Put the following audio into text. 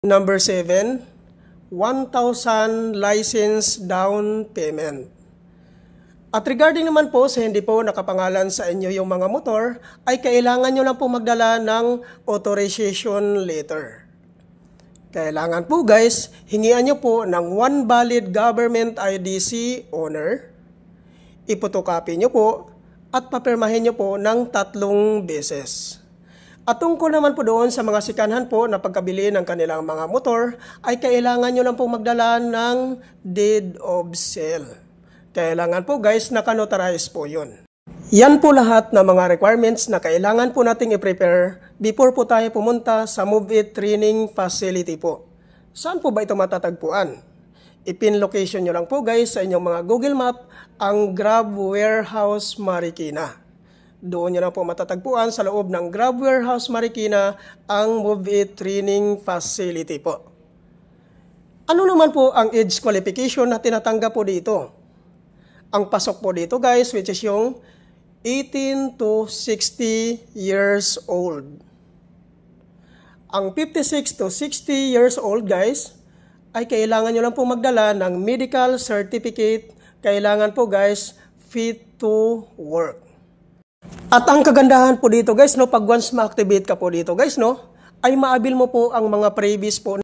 Number 7, 1,000 license down payment. At regarding naman po sa hindi po nakapangalan sa inyo yung mga motor, ay kailangan nyo lang po magdala ng authorization letter. Kailangan po guys, hingian nyo po ng one valid government IDC owner, ipotokopy nyo po, at papirmahin nyo po ng 3 beses. At tungkol naman po doon sa mga sikanhan po na pagkabili ng kanilang mga motor, ay kailangan nyo lang po magdala ng deed of sale. Kailangan po guys, naka-notarize po yun. Yan po lahat ng mga requirements na kailangan po nating i-prepare before po tayo pumunta sa Move It Training Facility po. Saan po ba ito matatagpuan? I-pin location nyo lang po guys sa inyong mga Google Map ang Grab Warehouse Marikina. Doon nyo na po matatagpuan sa loob ng Grab Warehouse Marikina ang Move It Training Facility po. Ano naman po ang age qualification na tinatanggap po dito? Ang pasok po dito guys, which is yung 18 to 60 years old. Ang 56 to 60 years old guys, ay kailangan nyo lang po magdala ng medical certificate. Kailangan po guys, fit to work. At ang kagandahan po dito guys, no, pag once ma-activate ka po dito guys, no, ay maabil mo po ang mga previous po